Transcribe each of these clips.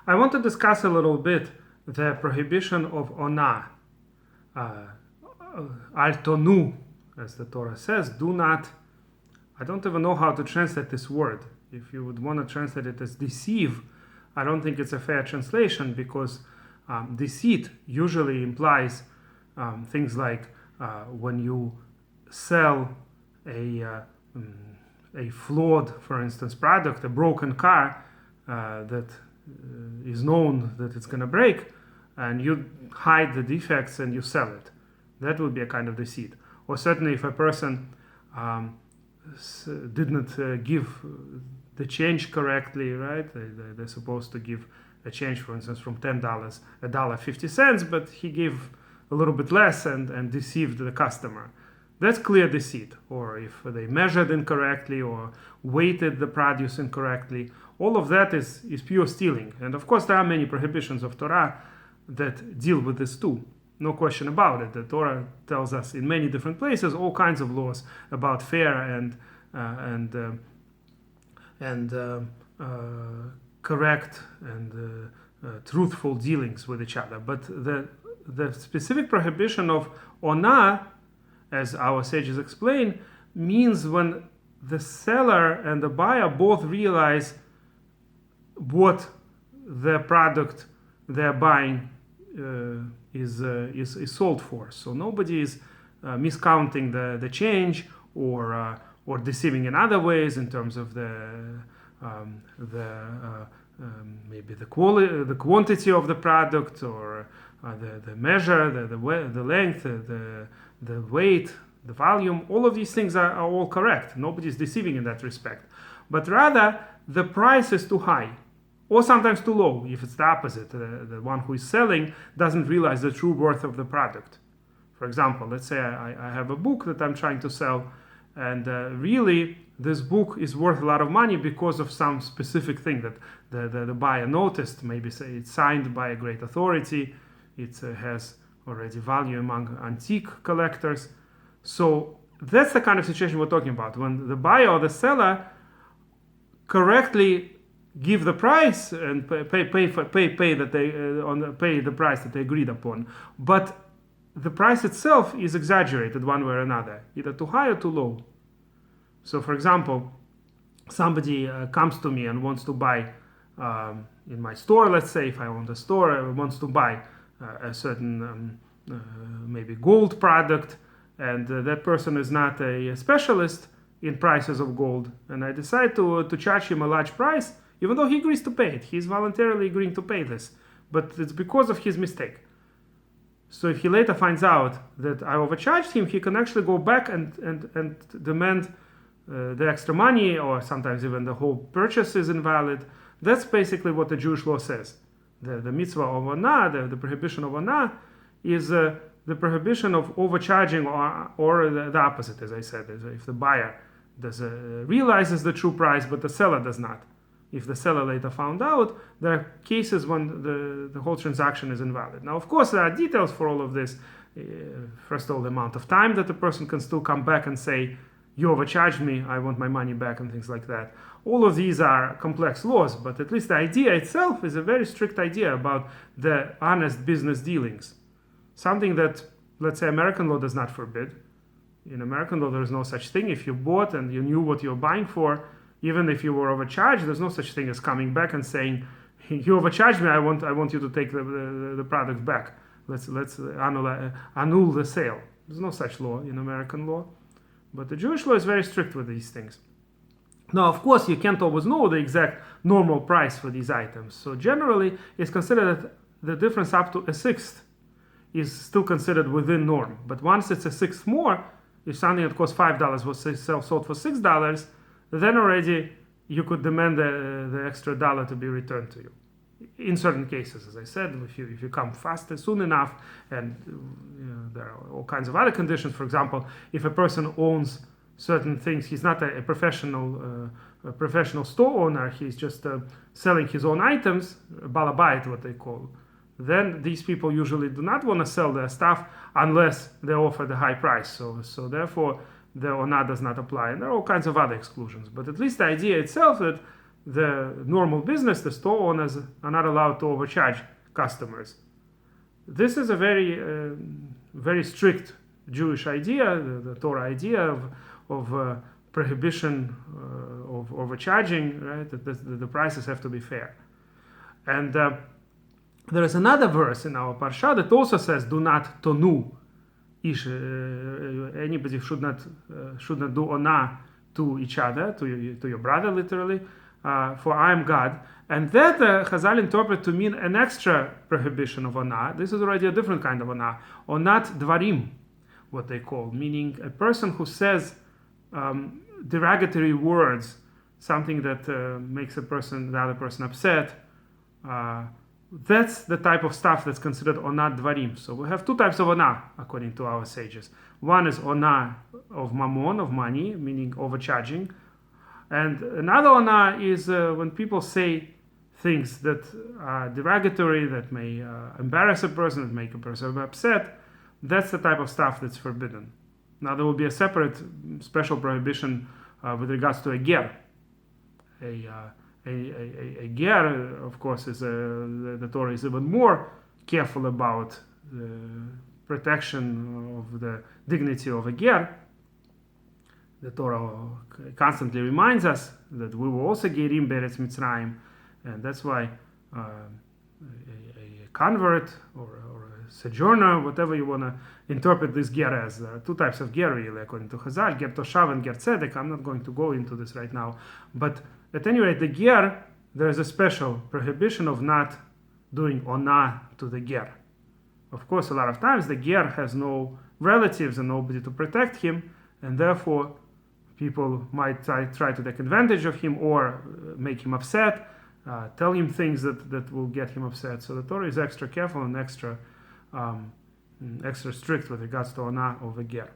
I want to discuss a little bit the prohibition of Onah. Al tonu, as the Torah says, do not. I don't even know how to translate this word. If you would want to translate it as deceive, I don't think it's a fair translation, because deceit usually implies things like when you sell a flawed, for instance, product, a broken car that is known that it's going to break, and you hide the defects and you sell it. That would be a kind of deceit. Or certainly if a person didn't give the change correctly, right? They're supposed to give a change, for instance, from $10, $1.50, but he gave a little bit less and deceived the customer. That's clear deceit. Or if they measured incorrectly or weighted the produce incorrectly, all of that is pure stealing. And of course, there are many prohibitions of Torah that deal with this too. No question about it. The Torah tells us in many different places all kinds of laws about fair and correct and truthful dealings with each other. But the specific prohibition of Onah, as our sages explain, means when the seller and the buyer both realize what the product they're buying is sold for. So nobody is miscounting the change or deceiving in other ways in terms of maybe the quantity of the product, or the measure, the length, the weight, the volume. All of these things are all correct. Nobody is deceiving in that respect. But rather, the price is too high, or sometimes too low. If it's the opposite, the one who is selling doesn't realize the true worth of the product. For example, let's say I have a book that I'm trying to sell, and really this book is worth a lot of money because of some specific thing that the buyer noticed. Maybe say it's signed by a great authority, it has already value among antique collectors. So that's the kind of situation we're talking about, when the buyer or the seller correctly give the price and pay the price that they agreed upon, but the price itself is exaggerated one way or another, either too high or too low. So, for example, somebody comes to me and wants to buy in my store. Let's say if I own the store, wants to buy a certain maybe gold product, and that person is not a specialist in prices of gold, and I decide to charge him a large price. Even though he agrees to pay it, he's voluntarily agreeing to pay this, but it's because of his mistake. So if he later finds out that I overcharged him, he can actually go back and demand the extra money, or sometimes even the whole purchase is invalid. That's basically what the Jewish law says. The mitzvah of Onah, the prohibition of Onah, is the prohibition of overcharging, or the opposite, as I said. If the buyer realizes the true price, but the seller does not. If the seller later found out, there are cases when the whole transaction is invalid. Now, of course, there are details for all of this. First of all, the amount of time that the person can still come back and say, you overcharged me, I want my money back, and things like that. All of these are complex laws, but at least the idea itself is a very strict idea about the honest business dealings. Something that, let's say, American law does not forbid. In American law, there is no such thing. If you bought and you knew what you're buying for, even if you were overcharged, there's no such thing as coming back and saying, you overcharged me, I want you to take the product back. Let's annul the sale. There's no such law in American law. But the Jewish law is very strict with these things. Now, of course, you can't always know the exact normal price for these items. So generally, it's considered that the difference up to a sixth is still considered within norm. But once it's a sixth more, if something that costs $5 was sold for $6, then already you could demand the extra dollar to be returned to you. In certain cases, as I said, if you come faster, soon enough, and there are all kinds of other conditions. For example, if a person owns certain things, he's not a professional store owner, he's just selling his own items, balabait, what they call. Then these people usually do not want to sell their stuff unless they offer the high price. So therefore, the Onah does not apply. And there are all kinds of other exclusions. But at least the idea itself that the normal business, the store owners are not allowed to overcharge customers. This is a very strict Jewish idea, the Torah idea of prohibition of overcharging, right? That the prices have to be fair. And there is another verse in our parsha that also says, "Do not tonu." Anybody should not do onah to each other, to your brother, literally. For I am God. And that Chazal interpret to mean an extra prohibition of onah. This is already a different kind of onah. Onat dvarim, what they call, meaning a person who says derogatory words, something that makes the other person upset. That's the type of stuff that's considered onat dvarim. So we have two types of onah, according to our sages. One is onah of mammon, of money, meaning overcharging. And another onah is when people say things that are derogatory, that may embarrass a person, that make a person upset. That's the type of stuff that's forbidden. Now there will be a separate special prohibition with regards to a ger. A ger, of course, the Torah is even more careful about the protection of the dignity of a ger. The Torah constantly reminds us that we were also gerim beretz Mitzrayim, and that's why a convert or a sojourner, whatever you want to interpret this ger as, two types of ger really, according to Chazal, ger toshav and ger tzedek. I'm not going to go into this right now, but at any rate, the ger, there is a special prohibition of not doing onah to the ger. Of course, a lot of times the ger has no relatives and nobody to protect him, and therefore people might try to take advantage of him or make him upset, tell him things that will get him upset. So the Torah is extra careful and extra strict with regards to onah of a ger.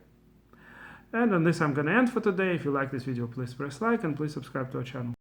And on this I'm going to end for today. If you like this video, please press like and please subscribe to our channel.